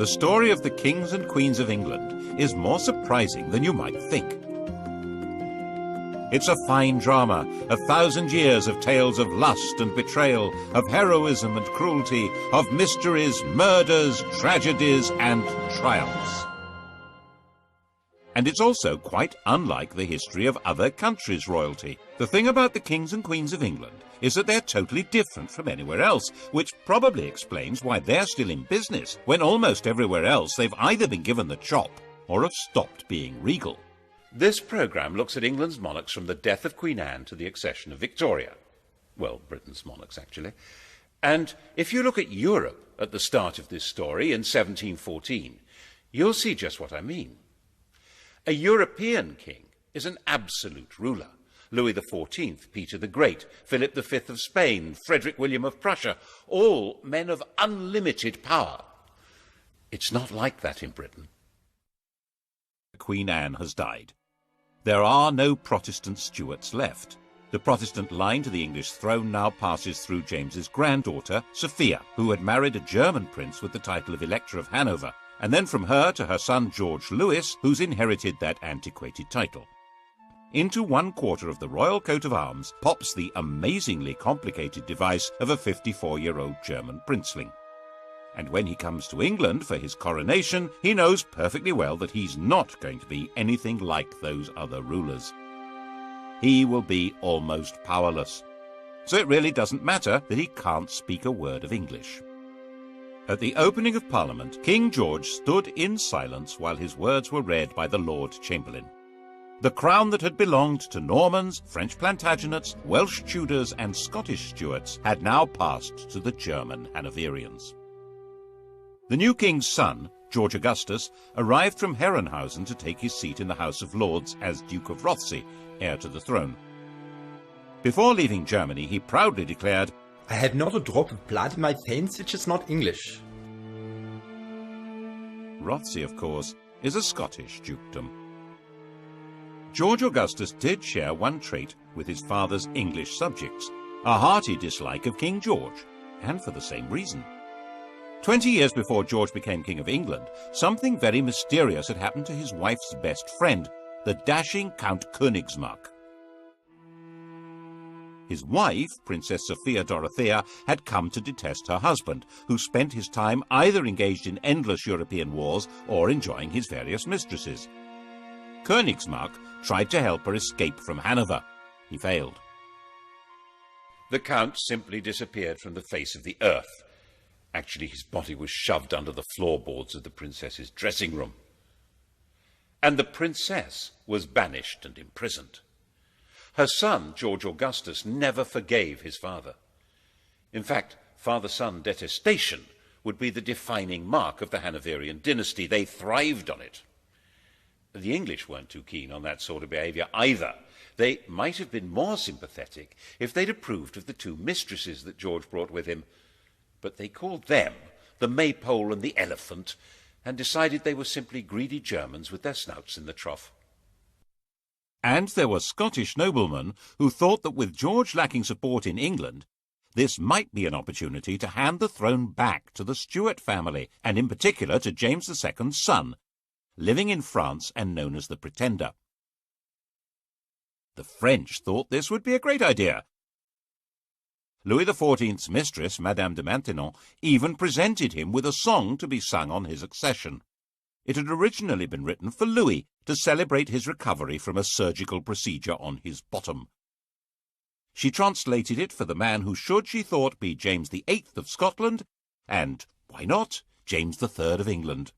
The story of the kings and queens of England is more surprising than you might think. It's a fine drama, 1,000 years of tales of lust and betrayal, of heroism and cruelty, of mysteries, murders, tragedies, and triumphs. And it's also quite unlike the history of other countries' royalty. The thing about the kings and queens of England is that they're totally different from anywhere else, which probably explains why they're still in business, when almost everywhere else they've either been given the chop or have stopped being regal. This programme looks at England's monarchs from the death of Queen Anne to the accession of Victoria. Well, Britain's monarchs, actually. And if you look at Europe at the start of this story in 1714, you'll see just what I mean. A European king is an absolute ruler. Louis XIV, Peter the Great, Philip V of Spain, Frederick William of Prussia, all men of unlimited power. It's not like that in Britain. Queen Anne has died. There are no Protestant Stuarts left. The Protestant line to the English throne now passes through James's granddaughter, Sophia, who had married a German prince with the title of Elector of Hanover, and then from her to her son George Louis, who's inherited that antiquated title. Into one quarter of the royal coat of arms pops the amazingly complicated device of a 54-year-old German princeling. And when he comes to England for his coronation, he knows perfectly well that he's not going to be anything like those other rulers. He will be almost powerless. So it really doesn't matter that he can't speak a word of English. At the opening of Parliament, King George stood in silence while his words were read by the Lord Chamberlain. The crown that had belonged to Normans, French Plantagenets, Welsh Tudors, and Scottish Stuarts had now passed to the German Hanoverians. The new king's son, George Augustus, arrived from Herrenhausen to take his seat in the House of Lords as Duke of Rothesay, heir to the throne. Before leaving Germany, he proudly declared, "I have not a drop of blood in my veins which is not English." Rothesay, of course, is a Scottish dukedom. George Augustus did share one trait with his father's English subjects, a hearty dislike of King George, and for the same reason. 20 years before George became King of England, something very mysterious had happened to his wife's best friend, the dashing Count Königsmarck. His wife, Princess Sophia Dorothea, had come to detest her husband, who spent his time either engaged in endless European wars or enjoying his various mistresses. Königsmarck tried to help her escape from Hanover. He failed. The Count simply disappeared from the face of the earth. Actually, his body was shoved under the floorboards of the princess's dressing room. And the princess was banished and imprisoned. Her son, George Augustus, never forgave his father. In fact, father-son detestation would be the defining mark of the Hanoverian dynasty. They thrived on it. The English weren't too keen on that sort of behaviour either. They might have been more sympathetic if they'd approved of the two mistresses that George brought with him. But they called them the Maypole and the Elephant, and decided they were simply greedy Germans with their snouts in the trough. And there were Scottish noblemen who thought that with George lacking support in England, this might be an opportunity to hand the throne back to the Stuart family, and in particular to James II's son, living in France and known as the Pretender. The French thought this would be a great idea. Louis XIV's mistress, Madame de Maintenon, even presented him with a song to be sung on his accession. It had originally been written for Louis to celebrate his recovery from a surgical procedure on his bottom. She translated it for the man who should, she thought, be James VIII of Scotland, and, why not, James III of England.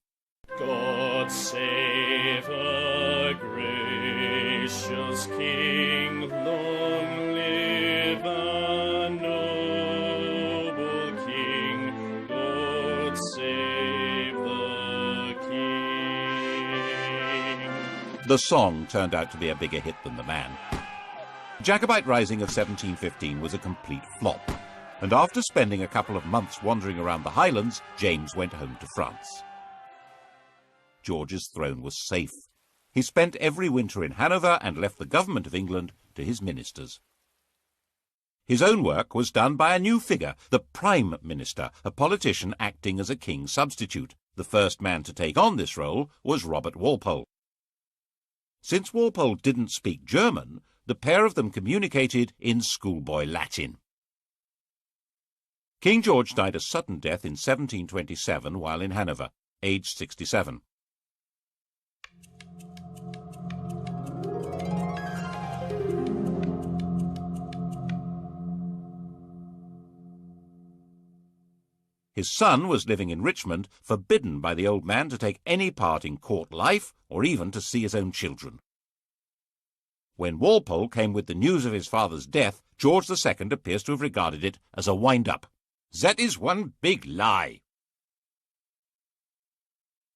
God save a gracious King, long live a noble King, God save the King. The song turned out to be a bigger hit than the man. The Jacobite Rising of 1715 was a complete flop, and after spending a couple of months wandering around the Highlands, James went home to France. George's throne was safe. He spent every winter in Hanover and left the government of England to his ministers. His own work was done by a new figure, the Prime Minister, a politician acting as a king's substitute, The first man to take on this role was Robert Walpole. Since Walpole didn't speak German, the pair of them communicated in schoolboy Latin. King George died a sudden death in 1727 while in Hanover, aged 67. His son was living in Richmond, forbidden by the old man to take any part in court life or even to see his own children. When Walpole came with the news of his father's death, George II appears to have regarded it as a wind-up. "That is one big lie."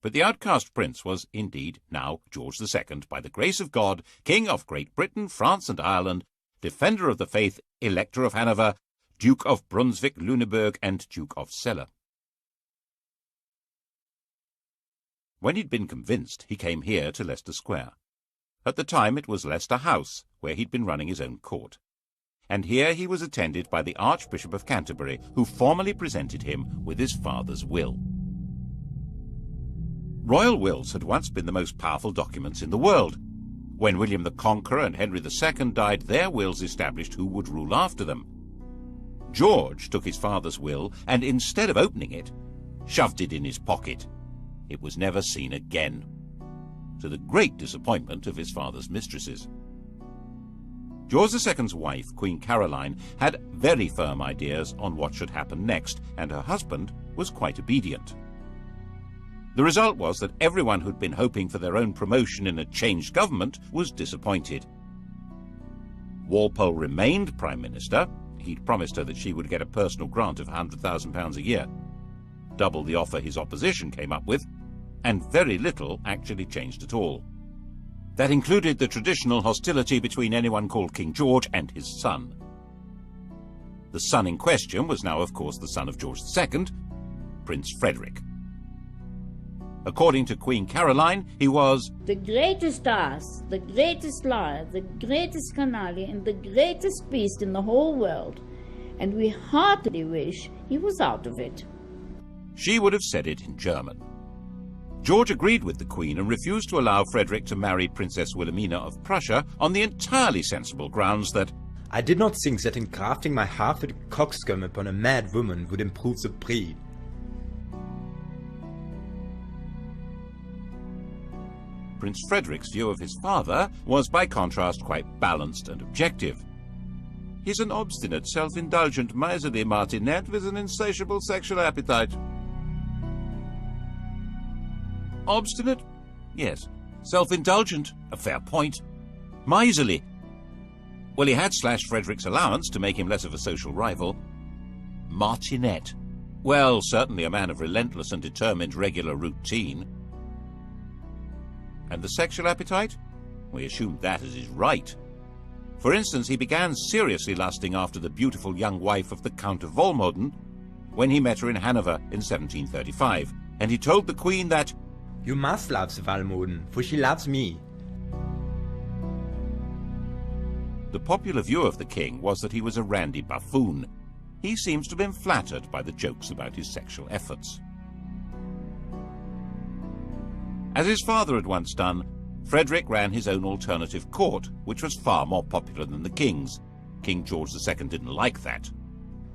But the outcast prince was indeed now George II, by the grace of God, King of Great Britain, France and Ireland, Defender of the Faith, Elector of Hanover, Duke of Brunswick-Lüneburg and Duke of Celle. When he'd been convinced, he came here to Leicester Square. At the time it was Leicester House, where he'd been running his own court. And here he was attended by the Archbishop of Canterbury, who formally presented him with his father's will. Royal wills had once been the most powerful documents in the world. When William the Conqueror and Henry II died, their wills established who would rule after them. George took his father's will and, instead of opening it, shoved it in his pocket. It was never seen again, to the great disappointment of his father's mistresses. George II's wife, Queen Caroline, had very firm ideas on what should happen next, and her husband was quite obedient. The result was that everyone who'd been hoping for their own promotion in a changed government was disappointed. Walpole remained Prime Minister. He'd promised her that she would get a personal grant of £100,000 a year, double the offer his opposition came up with, and very little actually changed at all. That included the traditional hostility between anyone called King George and his son. The son in question was now, of course, the son of George II, Prince Frederick. According to Queen Caroline, he was the greatest ass, the greatest liar, the greatest canaille, and the greatest beast in the whole world, and we heartily wish he was out of it. She would have said it in German. George agreed with the Queen and refused to allow Frederick to marry Princess Wilhelmina of Prussia on the entirely sensible grounds that I did not think that engrafting my half-witted coxcomb upon a mad woman would improve the breed. Prince Frederick's view of his father was, by contrast, quite balanced and objective. He's an obstinate, self-indulgent, miserly martinet with an insatiable sexual appetite. Obstinate? Yes. Self-indulgent? A fair point. Miserly? Well, he had slashed Frederick's allowance to make him less of a social rival. Martinet? Well, certainly a man of relentless and determined regular routine. And the sexual appetite? We assumed that as his right. For instance, he began seriously lusting after the beautiful young wife of the Count of Volmoden when he met her in Hanover in 1735, and he told the Queen that You must love the Volmoden, for she loves me. The popular view of the king was that he was a randy buffoon. He seems to have been flattered by the jokes about his sexual efforts. As his father had once done, Frederick ran his own alternative court, which was far more popular than the king's. King George II didn't like that.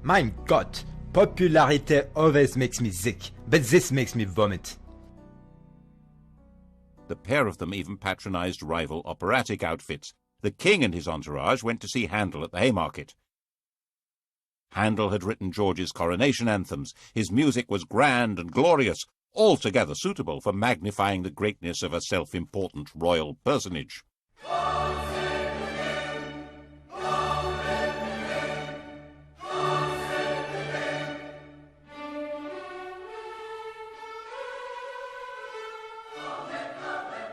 Mein Gott, popularity always makes me sick, but this makes me vomit. The pair of them even patronized rival operatic outfits. The king and his entourage went to see Handel at the Haymarket. Handel had written George's coronation anthems. His music was grand and glorious, altogether suitable for magnifying the greatness of a self-important royal personage.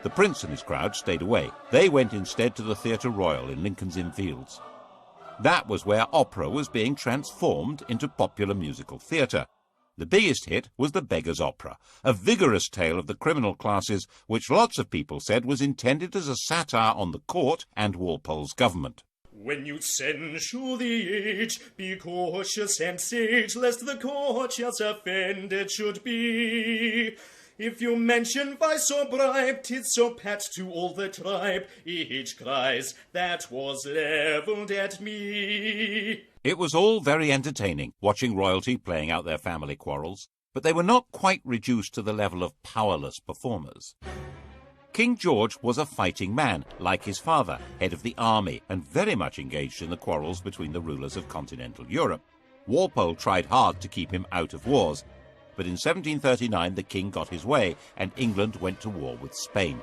The prince and his crowd stayed away. They went instead to the Theatre Royal in Lincoln's Inn Fields. That was where opera was being transformed into popular musical theatre. The biggest hit was The Beggar's Opera, a vigorous tale of the criminal classes which lots of people said was intended as a satire on the court and Walpole's government. When you censure the age, be cautious and sage, lest the courtiers offended should be. If you mention vice or bribe, 'tis so pat to all the tribe. Each cries, that was levelled at me. It was all very entertaining, watching royalty playing out their family quarrels, but they were not quite reduced to the level of powerless performers. King George was a fighting man, like his father, head of the army, and very much engaged in the quarrels between the rulers of continental Europe. Walpole tried hard to keep him out of wars, but in 1739 the king got his way, and England went to war with Spain.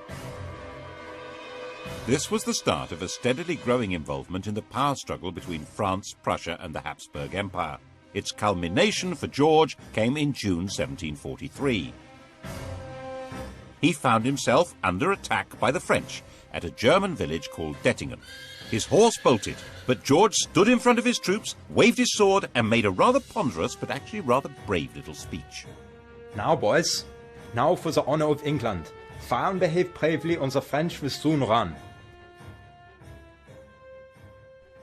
This was the start of a steadily growing involvement in the power struggle between France, Prussia, and the Habsburg Empire. Its culmination for George came in June 1743. He found himself under attack by the French at a German village called Dettingen. His horse bolted, but George stood in front of his troops, waved his sword, and made a rather ponderous but actually rather brave little speech. Now, boys, now for the honor of England. Fire and behave bravely, or the French will soon run.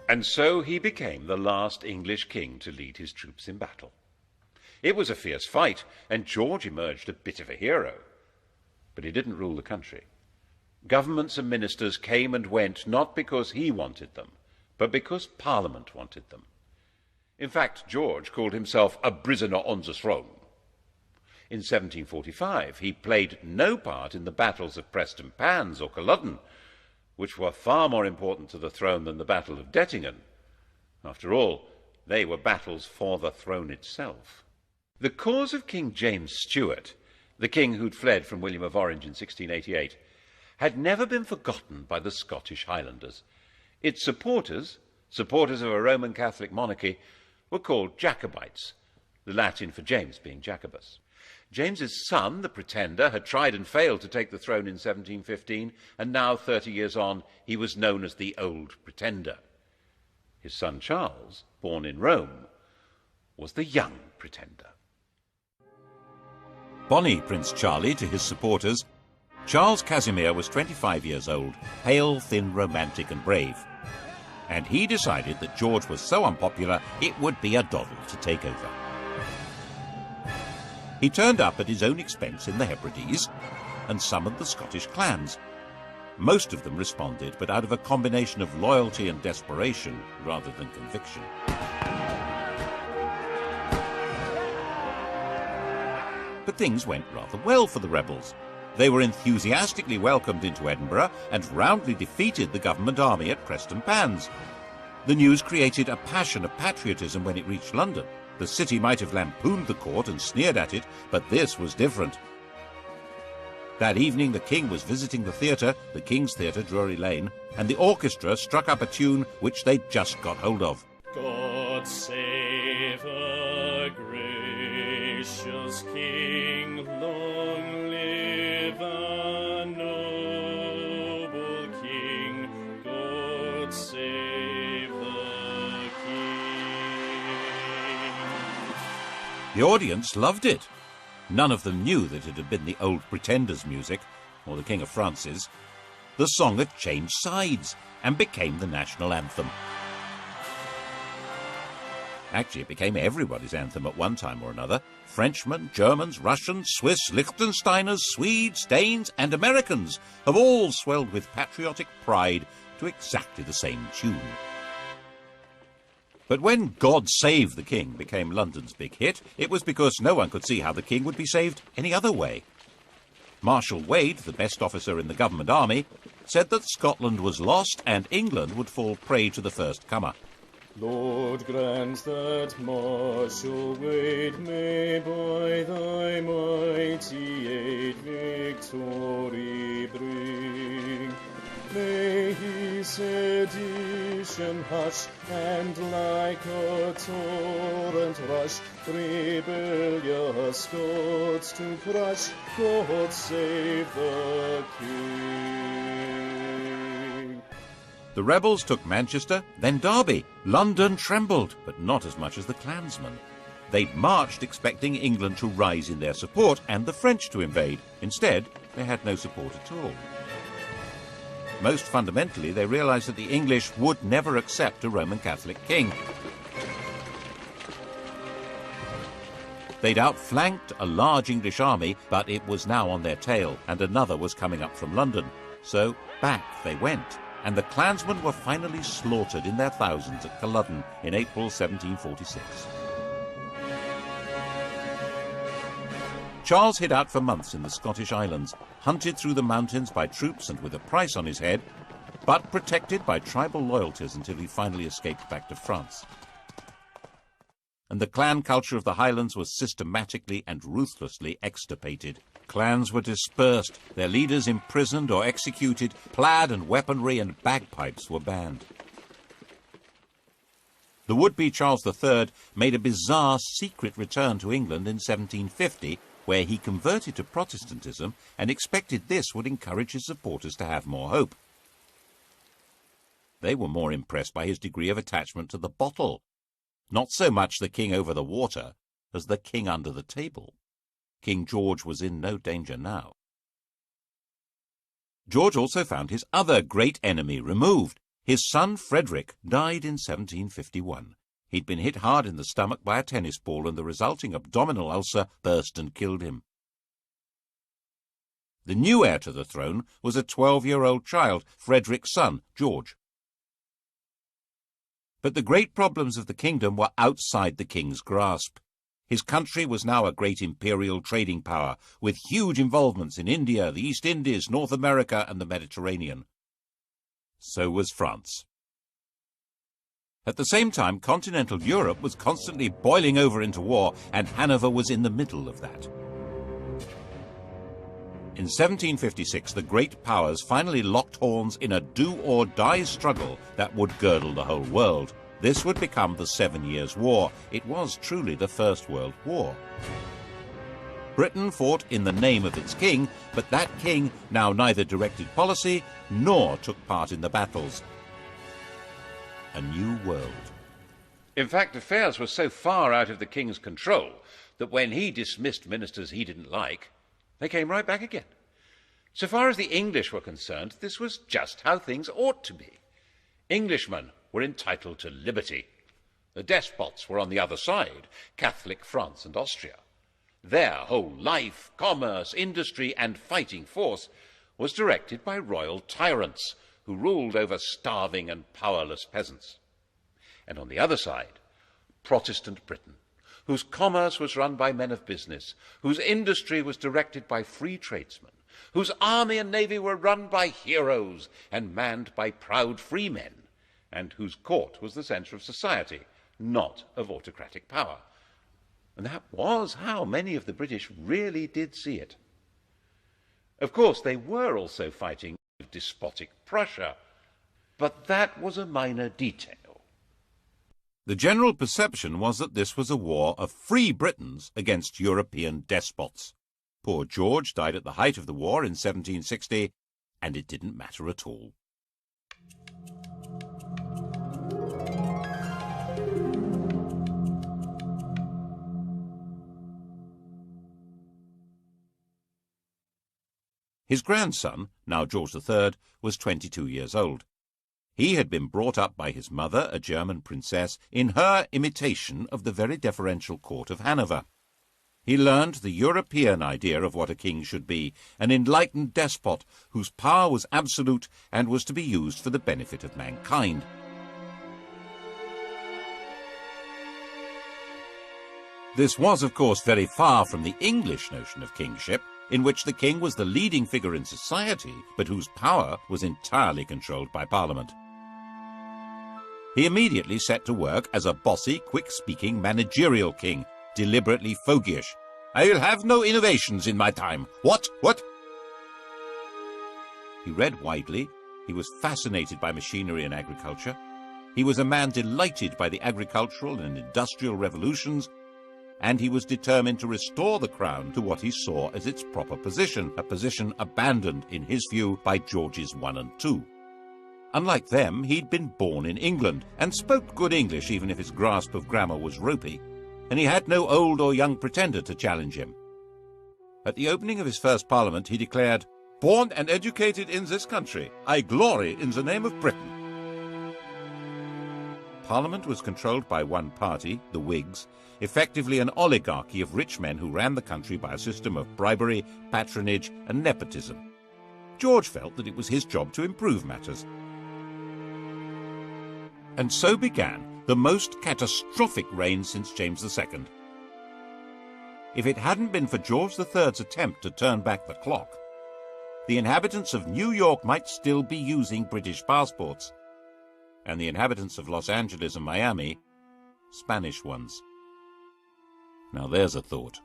And so he became the last English king to lead his troops in battle. It was a fierce fight, and George emerged a bit of a hero. But he didn't rule the country. Governments and ministers came and went not because he wanted them, but because Parliament wanted them. In fact, George called himself a prisoner on the throne. In 1745, he played no part in the battles of Prestonpans or Culloden, which were far more important to the throne than the Battle of Dettingen. After all, they were battles for the throne itself. The cause of King James Stuart, the king who'd fled from William of Orange in 1688, had never been forgotten by the Scottish Highlanders. Its supporters of a Roman Catholic monarchy, were called Jacobites, the Latin for James being Jacobus. James's son, the Pretender, had tried and failed to take the throne in 1715, and now, 30 years on, he was known as the Old Pretender. His son Charles, born in Rome, was the Young Pretender. Bonnie Prince Charlie to his supporters, Charles Casimir was 25 years old, pale, thin, romantic and brave. And he decided that George was so unpopular it would be a doddle to take over. He turned up at his own expense in the Hebrides and summoned the Scottish clans. Most of them responded, but out of a combination of loyalty and desperation rather than conviction. But things went rather well for the rebels. They were enthusiastically welcomed into Edinburgh and roundly defeated the government army at Prestonpans. The news created a passion of patriotism when it reached London. The city might have lampooned the court and sneered at it, but this was different. That evening the king was visiting the theatre, the King's Theatre, Drury Lane, and the orchestra struck up a tune which they'd just got hold of. God save a gracious king, long live a noble king, God save the king. The audience loved it. None of them knew that it had been the Old Pretender's music, or the King of France's. The song had changed sides and became the national anthem. Actually, it became everybody's anthem at one time or another. Frenchmen, Germans, Russians, Swiss, Liechtensteiners, Swedes, Danes, and Americans have all swelled with patriotic pride to exactly the same tune. But when God Save the King became London's big hit, it was because no one could see how the king would be saved any other way. Marshal Wade, the best officer in the government army, said that Scotland was lost and England would fall prey to the first comer. Lord, grant that Marshal Wade may by thy mighty aid victory bring. May he sedition hush, and like a torrent rush, rebellious Scots to crush. God save the King. The rebels took Manchester, then Derby. London trembled, but not as much as the clansmen. They marched expecting England to rise in their support and the French to invade. Instead, they had no support at all. Most fundamentally, they realized that the English would never accept a Roman Catholic king. They'd outflanked a large English army, but it was now on their tail, and another was coming up from London. So back they went, and the clansmen were finally slaughtered in their thousands at Culloden in April 1746. Charles hid out for months in the Scottish Islands, hunted through the mountains by troops and with a price on his head, but protected by tribal loyalties until he finally escaped back to France. And the clan culture of the Highlands was systematically and ruthlessly extirpated. Clans were dispersed, their leaders imprisoned or executed, plaid and weaponry and bagpipes were banned. The would-be Charles III made a bizarre secret return to England in 1750, where he converted to Protestantism and expected this would encourage his supporters to have more hope. They were more impressed by his degree of attachment to the bottle. Not so much the king over the water as the king under the table. King George was in no danger now. George also found his other great enemy removed. His son Frederick died in 1751. He'd been hit hard in the stomach by a tennis ball, and the resulting abdominal ulcer burst and killed him. The new heir to the throne was a 12-year-old child, Frederick's son, George. But the great problems of the kingdom were outside the king's grasp. His country was now a great imperial trading power, with huge involvements in India, the East Indies, North America, and the Mediterranean. So was France. At the same time, continental Europe was constantly boiling over into war, and Hanover was in the middle of that. In 1756, the great powers finally locked horns in a do-or-die struggle that would girdle the whole world. This would become the 7 Years' War. It was truly the First World War. Britain fought in the name of its king, but that king now neither directed policy nor took part in the battles. A new world. In fact, affairs were so far out of the king's control that when he dismissed ministers he didn't like, they came right back again. So far as the English were concerned, this was just how things ought to be. Englishmen were entitled to liberty. The despots were on the other side, Catholic France and Austria. Their whole life, commerce, industry, and fighting force was directed by royal tyrants who ruled over starving and powerless peasants. And on the other side, Protestant Britain, whose commerce was run by men of business, whose industry was directed by free tradesmen, whose army and navy were run by heroes and manned by proud free men, and whose court was the centre of society, not of autocratic power. And that was how many of the British really did see it. Of course, they were also fighting despotic Prussia, but that was a minor detail. The general perception was that this was a war of free Britons against European despots. Poor George died at the height of the war in 1760, and it didn't matter at all. His grandson, now George III, was 22 years old. He had been brought up by his mother, a German princess, in her imitation of the very deferential court of Hanover. He learned the European idea of what a king should be, an enlightened despot whose power was absolute and was to be used for the benefit of mankind. This was, of course, very far from the English notion of kingship, in which the king was the leading figure in society, but whose power was entirely controlled by Parliament. He immediately set to work as a bossy, quick-speaking, managerial king, deliberately fogyish. "I'll have no innovations in my time. What? He read widely. He was fascinated by machinery and agriculture. He was a man delighted by the agricultural and industrial revolutions, and he was determined to restore the crown to what he saw as its proper position, a position abandoned, in his view, by Georges I and II. Unlike them, he'd been born in England and spoke good English, even if his grasp of grammar was ropey, and he had no old or young pretender to challenge him. At the opening of his first parliament, he declared, "Born and educated in this country, I glory in the name of Britain." Parliament was controlled by one party, the Whigs, effectively an oligarchy of rich men who ran the country by a system of bribery, patronage, and nepotism. George felt that it was his job to improve matters. And so began the most catastrophic reign since James II. If it hadn't been for George III's attempt to turn back the clock, the inhabitants of New York might still be using British passports, and the inhabitants of Los Angeles and Miami, Spanish ones. Now there's a thought.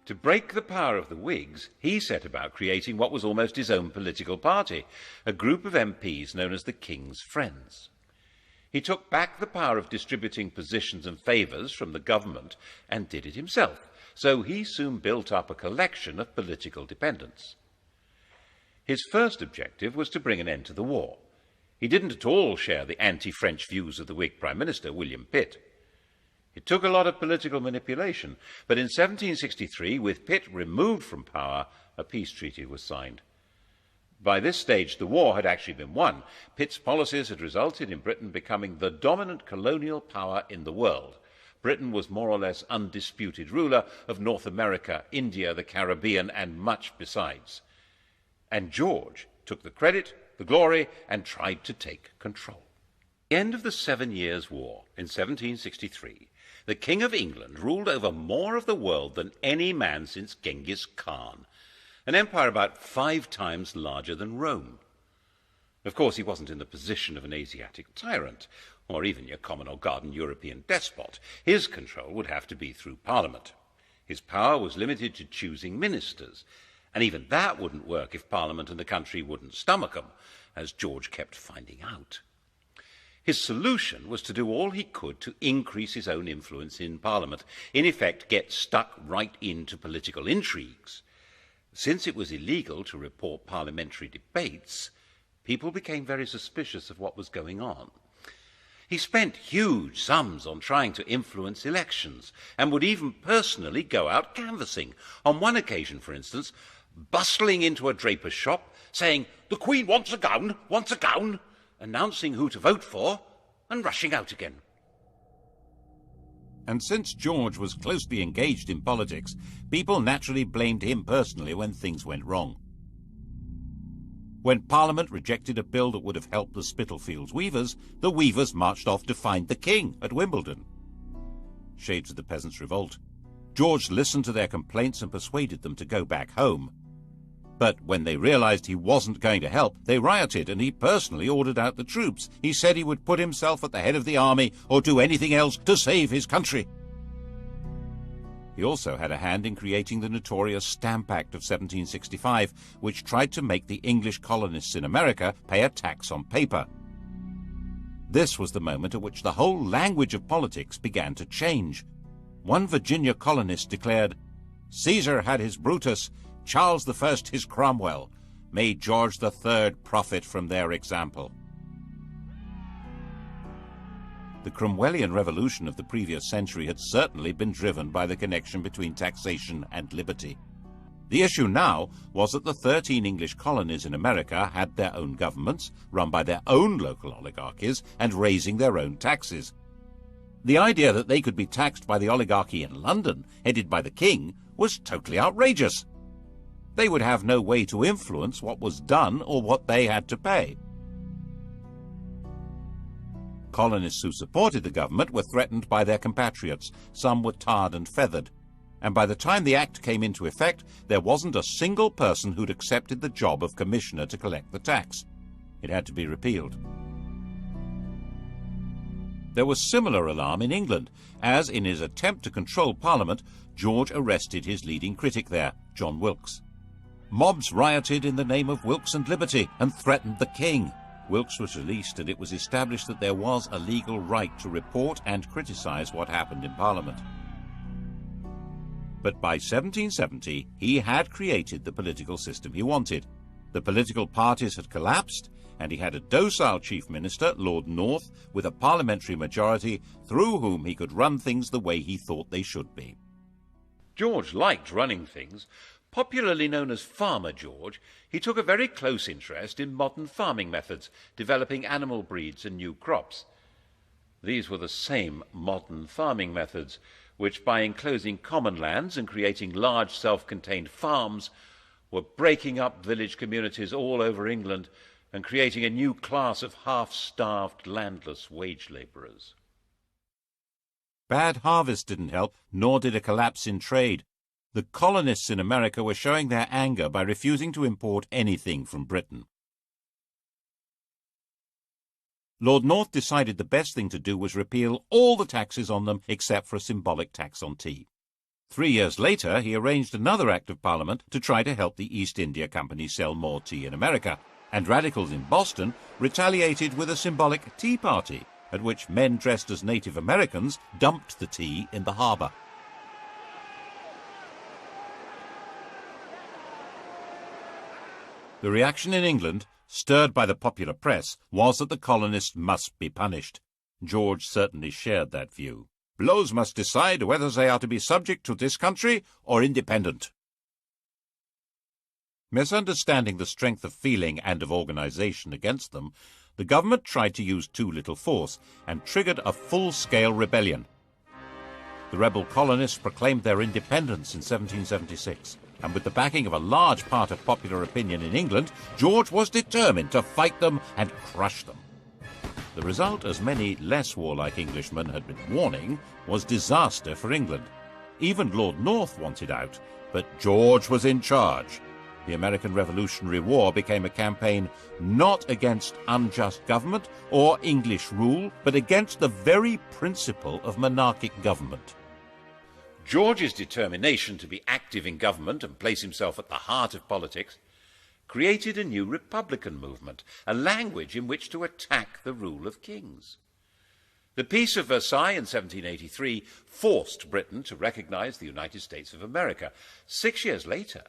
To break the power of the Whigs, he set about creating what was almost his own political party, a group of MPs known as the King's Friends. He took back the power of distributing positions and favours from the government and did it himself, so he soon built up a collection of political dependents. His first objective was to bring an end to the war. He didn't at all share the anti-French views of the Whig Prime Minister, William Pitt. It took a lot of political manipulation, but in 1763, with Pitt removed from power, a peace treaty was signed. By this stage, the war had actually been won. Pitt's policies had resulted in Britain becoming the dominant colonial power in the world. Britain was more or less undisputed ruler of North America, India, the Caribbean, and much besides. And George took the credit, the glory, and tried to take control. At the end of the 7 Years' War in 1763, the King of England ruled over more of the world than any man since Genghis Khan, an empire about 5 times larger than Rome. Of course, he wasn't in the position of an Asiatic tyrant, or even your common or garden European despot. His control would have to be through Parliament. His power was limited to choosing ministers, and even that wouldn't work if Parliament and the country wouldn't stomach them, as George kept finding out. His solution was to do all he could to increase his own influence in Parliament, in effect get stuck right into political intrigues. Since it was illegal to report parliamentary debates, people became very suspicious of what was going on. He spent huge sums on trying to influence elections, and would even personally go out canvassing. On one occasion, for instance, bustling into a draper's shop, saying, "The Queen wants a gown," announcing who to vote for, and rushing out again. And since George was closely engaged in politics, people naturally blamed him personally when things went wrong. When Parliament rejected a bill that would have helped the Spitalfields weavers, the weavers marched off to find the king at Wimbledon. Shades of the Peasants' Revolt. George listened to their complaints and persuaded them to go back home. But when they realized he wasn't going to help, they rioted, and he personally ordered out the troops. He said he would put himself at the head of the army or do anything else to save his country. He also had a hand in creating the notorious Stamp Act of 1765, which tried to make the English colonists in America pay a tax on paper. This was the moment at which the whole language of politics began to change. One Virginia colonist declared, "Caesar had his Brutus, Charles I his Cromwell. May George III profit from their example." The Cromwellian revolution of the previous century had certainly been driven by the connection between taxation and liberty. The issue now was that the 13 English colonies in America had their own governments, run by their own local oligarchies, and raising their own taxes. The idea that they could be taxed by the oligarchy in London, headed by the king, was totally outrageous. They would have no way to influence what was done or what they had to pay. Colonists who supported the government were threatened by their compatriots. Some were tarred and feathered. And by the time the act came into effect, there wasn't a single person who'd accepted the job of commissioner to collect the tax. It had to be repealed. There was similar alarm in England, as in his attempt to control Parliament, George arrested his leading critic there, John Wilkes. Mobs rioted in the name of Wilkes and liberty and threatened the king. Wilkes was released, and it was established that there was a legal right to report and criticize what happened in Parliament. But by 1770, he had created the political system he wanted. The political parties had collapsed, and he had a docile chief minister, Lord North, with a parliamentary majority through whom he could run things the way he thought they should be. George liked running things. Popularly known as Farmer George, he took a very close interest in modern farming methods, developing animal breeds and new crops. These were the same modern farming methods, which by enclosing common lands and creating large self-contained farms were breaking up village communities all over England and creating a new class of half-starved, landless wage labourers. Bad harvests didn't help, nor did a collapse in trade. The colonists in America were showing their anger by refusing to import anything from Britain. Lord North decided the best thing to do was repeal all the taxes on them except for a symbolic tax on tea. 3 years later, he arranged another Act of Parliament to try to help the East India Company sell more tea in America, and radicals in Boston retaliated with a symbolic tea party, at which men dressed as Native Americans dumped the tea in the harbour. The reaction in England, stirred by the popular press, was that the colonists must be punished. George certainly shared that view. Blows must decide whether they are to be subject to this country or independent. Misunderstanding the strength of feeling and of organisation against them, the government tried to use too little force and triggered a full-scale rebellion. The rebel colonists proclaimed their independence in 1776, and with the backing of a large part of popular opinion in England, George was determined to fight them and crush them. The result, as many less warlike Englishmen had been warning, was disaster for England. Even Lord North wanted out, but George was in charge. The American Revolutionary War became a campaign not against unjust government or English rule, but against the very principle of monarchic government. George's determination to be active in government and place himself at the heart of politics created a new republican movement, a language in which to attack the rule of kings. The Peace of Versailles in 1783 forced Britain to recognise the United States of America. 6 years later,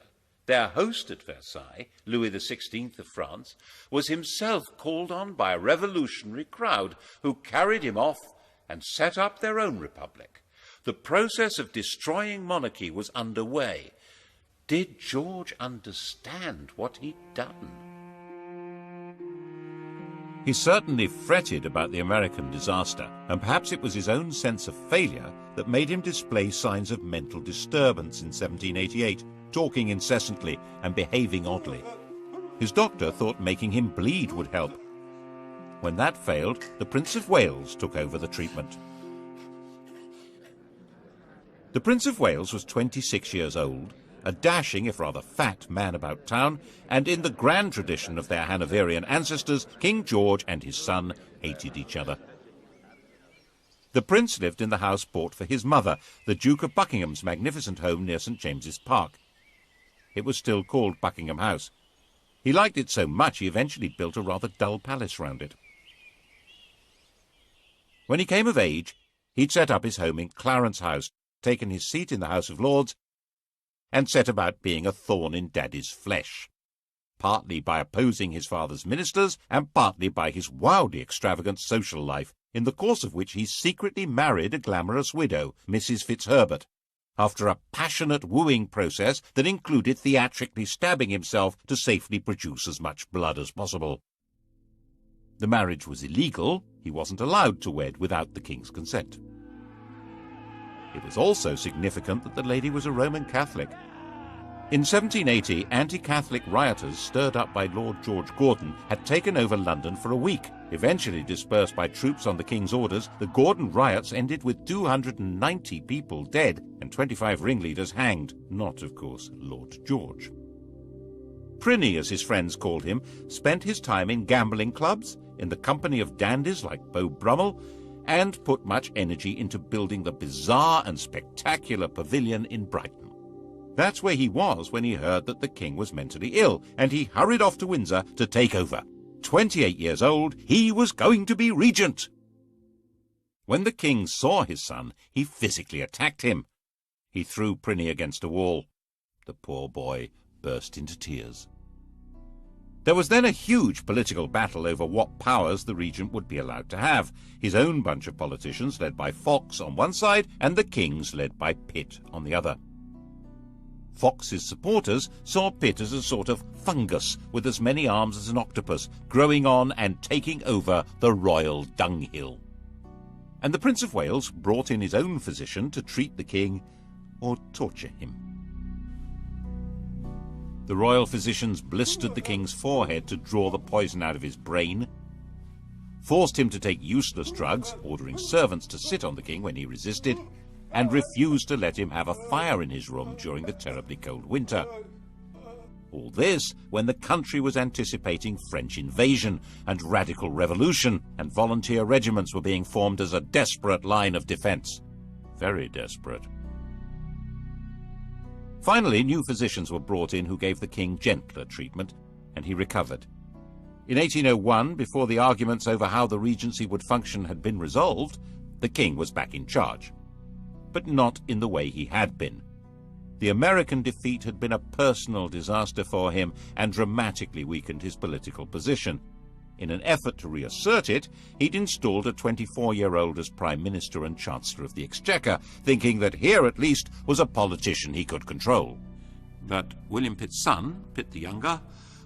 their host at Versailles, Louis XVI of France, was himself called on by a revolutionary crowd who carried him off and set up their own republic. The process of destroying monarchy was underway. Did George understand what he'd done? He certainly fretted about the American disaster, and perhaps it was his own sense of failure that made him display signs of mental disturbance in 1788, talking incessantly and behaving oddly. His doctor thought making him bleed would help. When that failed, the Prince of Wales took over the treatment. The Prince of Wales was 26 years old, a dashing, if rather fat, man about town, and in the grand tradition of their Hanoverian ancestors, King George and his son hated each other. The prince lived in the house bought for his mother, the Duke of Buckingham's magnificent home near St. James's Park. It was still called Buckingham House. He liked it so much he eventually built a rather dull palace round it. When he came of age, he'd set up his home in Clarence House, taken his seat in the House of Lords, and set about being a thorn in Daddy's flesh, partly by opposing his father's ministers and partly by his wildly extravagant social life, in the course of which he secretly married a glamorous widow, Mrs. Fitzherbert, after a passionate wooing process that included theatrically stabbing himself to safely produce as much blood as possible. The marriage was illegal. He wasn't allowed to wed without the king's consent. It was also significant that the lady was a Roman Catholic. In 1780, anti-Catholic rioters stirred up by Lord George Gordon had taken over London for a week. Eventually dispersed by troops on the king's orders, the Gordon riots ended with 290 people dead and 25 ringleaders hanged, not, of course, Lord George. Prinny, as his friends called him, spent his time in gambling clubs, in the company of dandies like Beau Brummel, and put much energy into building the bizarre and spectacular pavilion in Brighton. That's where he was when he heard that the king was mentally ill, and he hurried off to Windsor to take over. 28 years old, he was going to be regent. When the king saw his son, he physically attacked him. He threw Prinny against a wall. The poor boy burst into tears. There was then a huge political battle over what powers the regent would be allowed to have. His own bunch of politicians, led by Fox on one side, and the king's, led by Pitt, on the other. Fox's supporters saw Pitt as a sort of fungus with as many arms as an octopus, growing on and taking over the royal dunghill. and the Prince of Wales brought in his own physician to treat the king or torture him. The royal physicians blistered the king's forehead to draw the poison out of his brain, forced him to take useless drugs, ordering servants to sit on the king when he resisted, and refused to let him have a fire in his room during the terribly cold winter. All this when the country was anticipating French invasion and radical revolution, and volunteer regiments were being formed as a desperate line of defense. Very desperate. Finally, new physicians were brought in who gave the king gentler treatment, and he recovered. In 1801, before the arguments over how the regency would function had been resolved, the king was back in charge. But not in the way he had been. The American defeat had been a personal disaster for him and dramatically weakened his political position. In an effort to reassert it, he'd installed a 24-year-old as Prime Minister and Chancellor of the Exchequer, thinking that here at least was a politician he could control. But William Pitt's son, Pitt the Younger,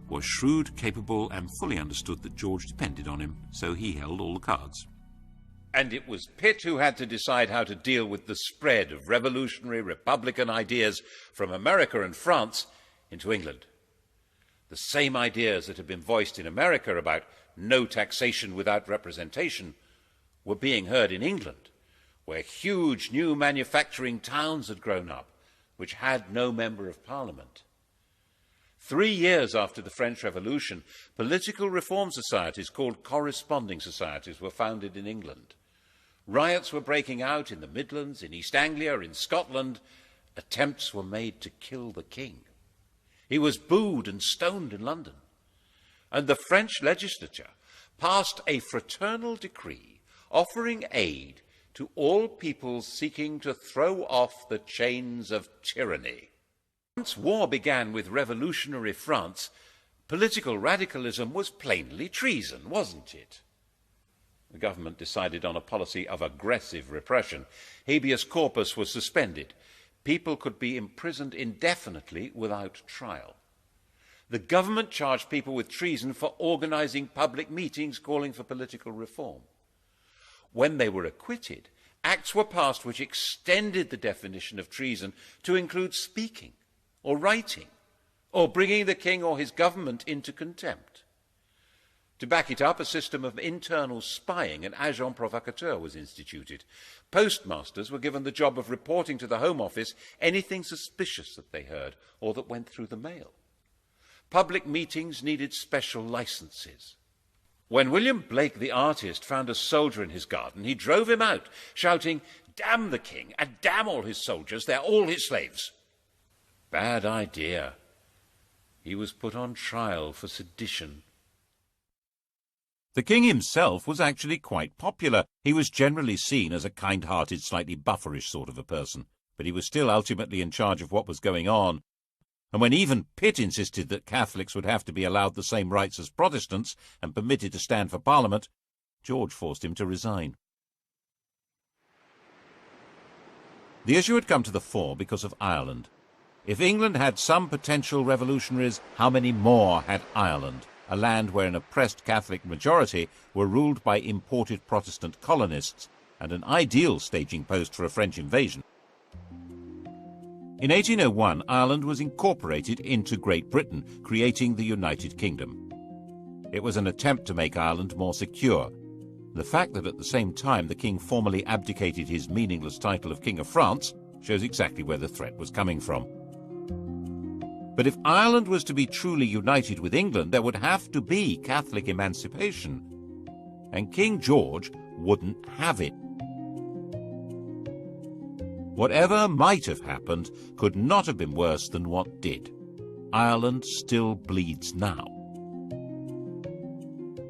was shrewd, capable, and fully understood that George depended on him, so he held all the cards. And it was Pitt who had to decide how to deal with the spread of revolutionary republican ideas from America and France into England. The same ideas that had been voiced in America about no taxation without representation were being heard in England, where huge new manufacturing towns had grown up, which had no member of Parliament. 3 years after the French Revolution, political reform societies called corresponding societies were founded in England. Riots were breaking out in the Midlands, in East Anglia, in Scotland. Attempts were made to kill the king. He was booed and stoned in London. And the French legislature passed a fraternal decree offering aid to all peoples seeking to throw off the chains of tyranny. Once war began with revolutionary France, political radicalism was plainly treason, wasn't it? The government decided on a policy of aggressive repression. Habeas corpus was suspended. People could be imprisoned indefinitely without trial. The government charged people with treason for organizing public meetings calling for political reform. When they were acquitted, acts were passed which extended the definition of treason to include speaking or writing or bringing the king or his government into contempt. To back it up, a system of internal spying and agent provocateur was instituted. Postmasters were given the job of reporting to the Home Office anything suspicious that they heard or that went through the mail. Public meetings needed special licenses. When William Blake the artist found a soldier in his garden, he drove him out, shouting, "Damn the king and damn all his soldiers, they're all his slaves." Bad idea. He was put on trial for sedition. The king himself was actually quite popular. He was generally seen as a kind-hearted, slightly bufferish sort of a person, but he was still ultimately in charge of what was going on. And when even Pitt insisted that Catholics would have to be allowed the same rights as Protestants and permitted to stand for Parliament, George forced him to resign. The issue had come to the fore because of Ireland. If England had some potential revolutionaries, how many more had Ireland? A land where an oppressed Catholic majority were ruled by imported Protestant colonists, and an ideal staging post for a French invasion. In 1801, Ireland was incorporated into Great Britain, creating the United Kingdom. It was an attempt to make Ireland more secure. The fact that at the same time the king formally abdicated his meaningless title of King of France shows exactly where the threat was coming from. But if Ireland was to be truly united with England, there would have to be Catholic emancipation. And King George wouldn't have it. Whatever might have happened could not have been worse than what did. Ireland still bleeds now.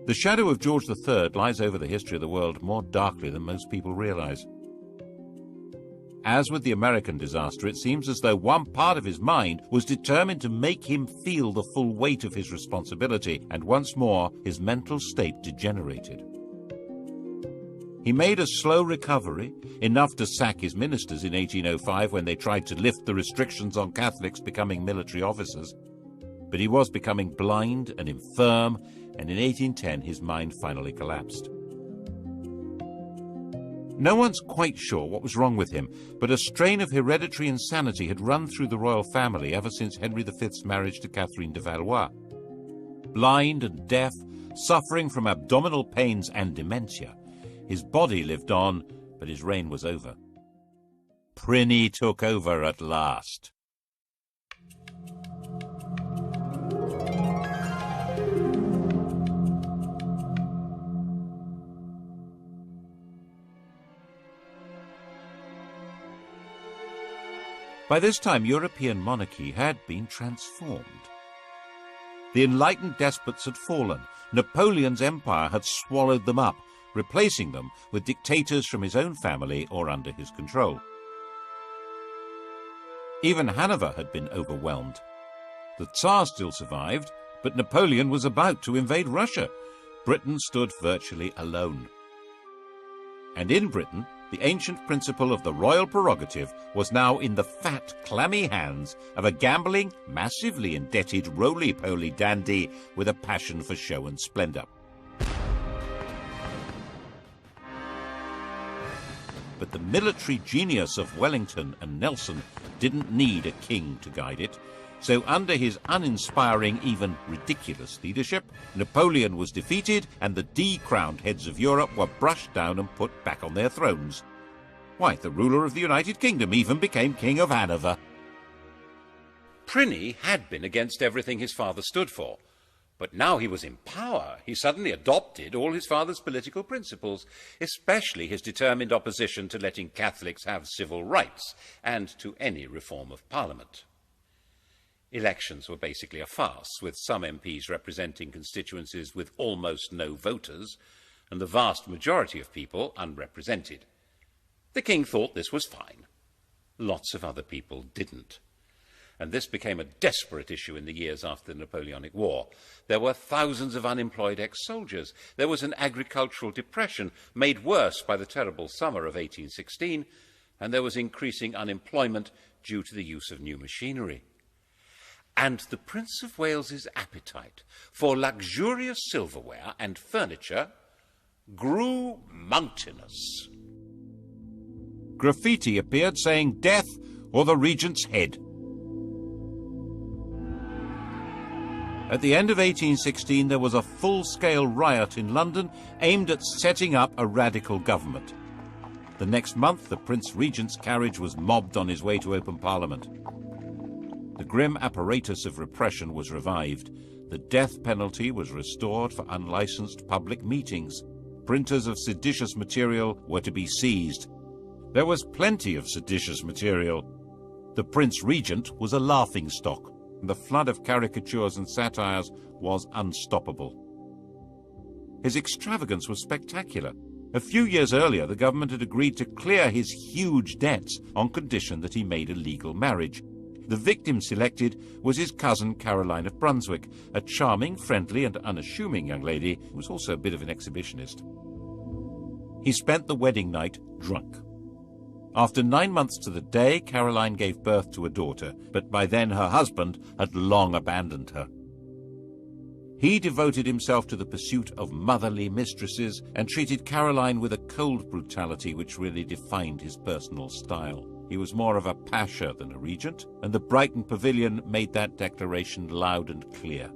The shadow of George III lies over the history of the world more darkly than most people realize. As with the American disaster, it seems as though one part of his mind was determined to make him feel the full weight of his responsibility, and once more his mental state degenerated. He made a slow recovery, enough to sack his ministers in 1805 when they tried to lift the restrictions on Catholics becoming military officers. But he was becoming blind and infirm, and in 1810 his mind finally collapsed. No one's quite sure what was wrong with him, but a strain of hereditary insanity had run through the royal family ever since Henry V's marriage to Catherine de Valois. Blind and deaf, suffering from abdominal pains and dementia, his body lived on, but his reign was over. Pliny took over at last. By this time, European monarchy had been transformed. The enlightened despots had fallen. Napoleon's empire had swallowed them up, replacing them with dictators from his own family or under his control. Even Hanover had been overwhelmed. The Tsar still survived, but Napoleon was about to invade Russia. Britain stood virtually alone. And in Britain, the ancient principle of the royal prerogative was now in the fat, clammy hands of a gambling, massively indebted, roly-poly dandy with a passion for show and splendour. But the military genius of Wellington and Nelson didn't need a king to guide it. So under his uninspiring, even ridiculous leadership, Napoleon was defeated and the decrowned heads of Europe were brushed down and put back on their thrones. Why, the ruler of the United Kingdom even became King of Hanover. Pliny had been against everything his father stood for, but now he was in power. He suddenly adopted all his father's political principles, especially his determined opposition to letting Catholics have civil rights and to any reform of Parliament. Elections were basically a farce, with some MPs representing constituencies with almost no voters, and the vast majority of people unrepresented. The king thought this was fine. Lots of other people didn't. And this became a desperate issue in the years after the Napoleonic War. There were thousands of unemployed ex-soldiers. There was an agricultural depression made worse by the terrible summer of 1816, and there was increasing unemployment due to the use of new machinery. And the Prince of Wales's appetite for luxurious silverware and furniture grew mountainous. Graffiti appeared saying death or the regent's head. At the end of 1816, there was a full-scale riot in London aimed at setting up a radical government. The next month, the Prince Regent's carriage was mobbed on his way to open Parliament. The grim apparatus of repression was revived. The death penalty was restored for unlicensed public meetings. Printers of seditious material were to be seized. There was plenty of seditious material. The Prince Regent was a laughingstock. The flood of caricatures and satires was unstoppable. His extravagance was spectacular. A few years earlier, the government had agreed to clear his huge debts on condition that he made a legal marriage. The victim selected was his cousin Caroline of Brunswick, a charming, friendly and unassuming young lady who was also a bit of an exhibitionist. He spent the wedding night drunk. After 9 months to the day, Caroline gave birth to a daughter, but by then her husband had long abandoned her. He devoted himself to the pursuit of motherly mistresses and treated Caroline with a cold brutality which really defined his personal style. He was more of a pasha than a regent, and the Brighton Pavilion made that declaration loud and clear.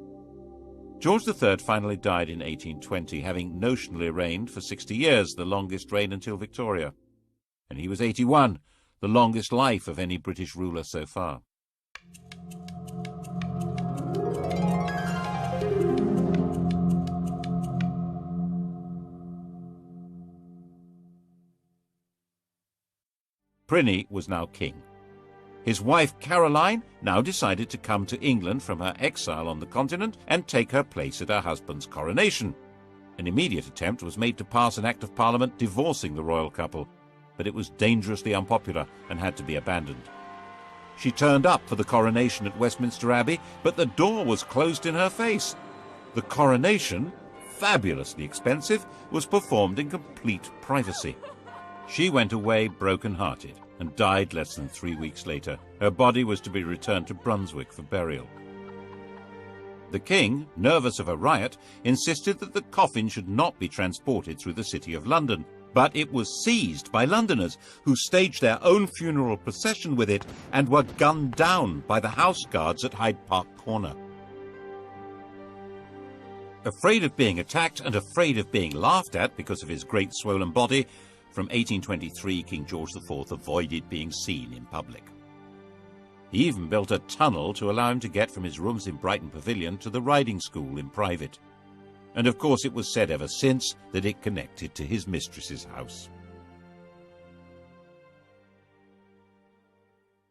George III finally died in 1820, having notionally reigned for 60 years, the longest reign until Victoria. And he was 81, the longest life of any British ruler so far. Pliny was now king. His wife Caroline now decided to come to England from her exile on the continent and take her place at her husband's coronation. An immediate attempt was made to pass an Act of Parliament divorcing the royal couple, but it was dangerously unpopular and had to be abandoned. She turned up for the coronation at Westminster Abbey, but the door was closed in her face. The coronation, fabulously expensive, was performed in complete privacy. She went away broken-hearted and died less than 3 weeks later. Her body was to be returned to Brunswick for burial. The king, nervous of a riot, insisted that the coffin should not be transported through the City of London. But it was seized by Londoners, who staged their own funeral procession with it and were gunned down by the house guards at Hyde Park Corner. Afraid of being attacked and afraid of being laughed at because of his great swollen body, from 1823 King George IV avoided being seen in public. He even built a tunnel to allow him to get from his rooms in Brighton Pavilion to the riding school in private. And of course it was said ever since that it connected to his mistress's house.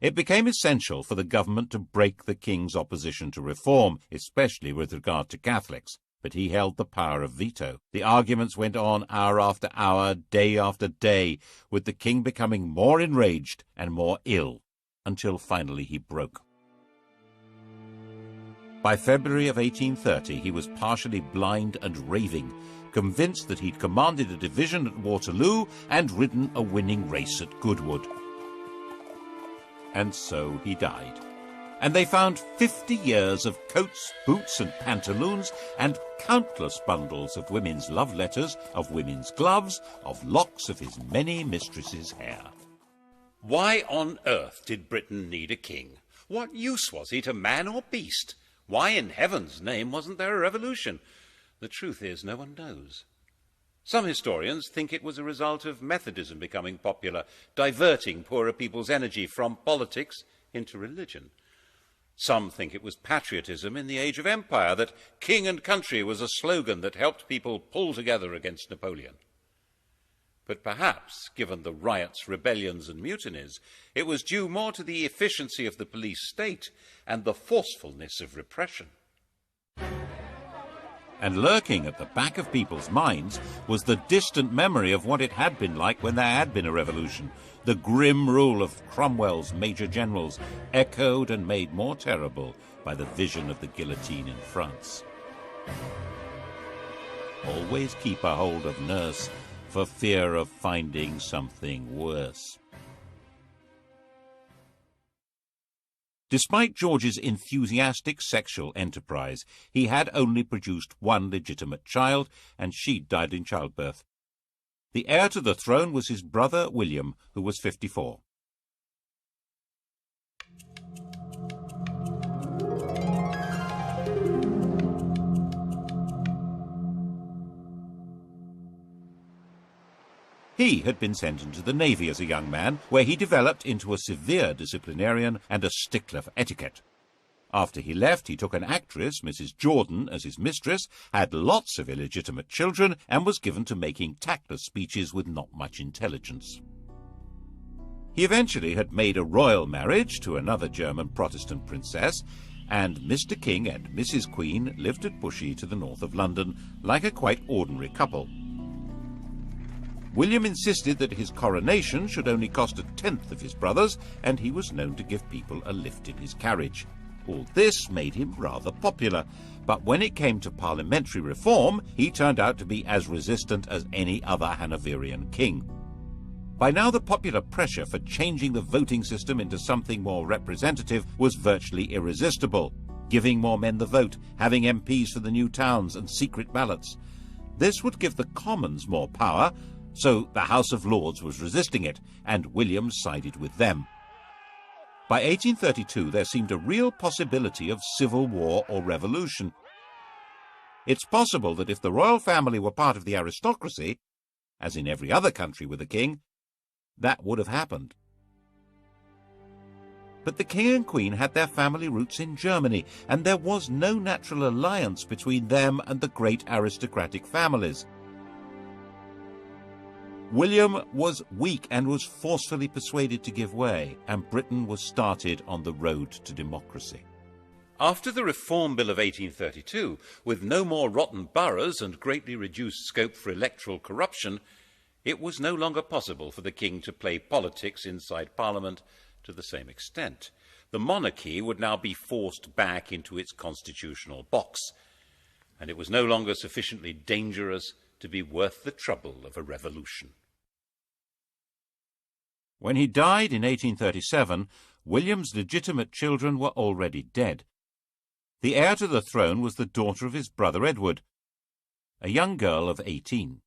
It became essential for the government to break the king's opposition to reform, especially with regard to Catholics. But he held the power of veto. The arguments went on hour after hour, day after day, with the king becoming more enraged and more ill, until finally he broke. By February of 1830, he was partially blind and raving, convinced that he'd commanded a division at Waterloo and ridden a winning race at Goodwood. And so he died. And they found 50 years of coats, boots and pantaloons, and countless bundles of women's love letters, of women's gloves, of locks of his many mistresses' hair. Why on earth did Britain need a king? What use was he to man or beast? Why in heaven's name wasn't there a revolution? The truth is, no one knows. Some historians think it was a result of Methodism becoming popular, diverting poorer people's energy from politics into religion. Some think it was patriotism in the age of empire, that king and country was a slogan that helped people pull together against Napoleon. But perhaps, given the riots, rebellions and mutinies, it was due more to the efficiency of the police state and the forcefulness of repression. And lurking at the back of people's minds was the distant memory of what it had been like when there had been a revolution. The grim rule of Cromwell's major generals, echoed and made more terrible by the vision of the guillotine in France. Always keep a hold of nurse, for fear of finding something worse. Despite George's enthusiastic sexual enterprise, he had only produced one legitimate child, and she died in childbirth. The heir to the throne was his brother William, who was 54. He had been sent into the Navy as a young man, where he developed into a severe disciplinarian and a stickler for etiquette. After he left, he took an actress, Mrs. Jordan, as his mistress, had lots of illegitimate children, and was given to making tactless speeches with not much intelligence. He eventually had made a royal marriage to another German Protestant princess, and Mr. King and Mrs. Queen lived at Bushey to the north of London, like a quite ordinary couple. William insisted that his coronation should only cost a tenth of his brother's, and he was known to give people a lift in his carriage. All this made him rather popular, but when it came to parliamentary reform, he turned out to be as resistant as any other Hanoverian king. By now the popular pressure for changing the voting system into something more representative was virtually irresistible, giving more men the vote, having MPs for the new towns and secret ballots. This would give the Commons more power, so the House of Lords was resisting it, and William sided with them. By 1832 there seemed a real possibility of civil war or revolution. It's possible that if the royal family were part of the aristocracy, as in every other country with a king, that would have happened. But the king and queen had their family roots in Germany, and there was no natural alliance between them and the great aristocratic families. William was weak and was forcefully persuaded to give way, and Britain was started on the road to democracy. After the Reform Bill of 1832, with no more rotten boroughs and greatly reduced scope for electoral corruption, it was no longer possible for the king to play politics inside Parliament to the same extent. The monarchy would now be forced back into its constitutional box, and it was no longer sufficiently dangerous to be worth the trouble of a revolution. When he died in 1837, William's legitimate children were already dead. The heir to the throne was the daughter of his brother Edward, a young girl of 18.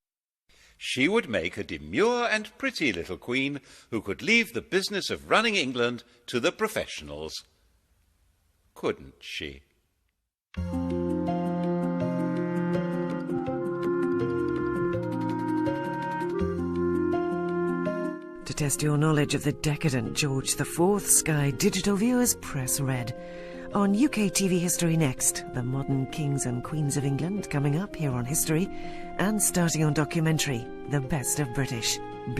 she would make a demure and pretty little queen who could leave the business of running England to the professionals. Couldn't she? To test your knowledge of the decadent George IV, Sky Digital viewers press red. On UK TV History next, the modern kings and queens of England coming up here on History, and starting on documentary, The Best of British. Blue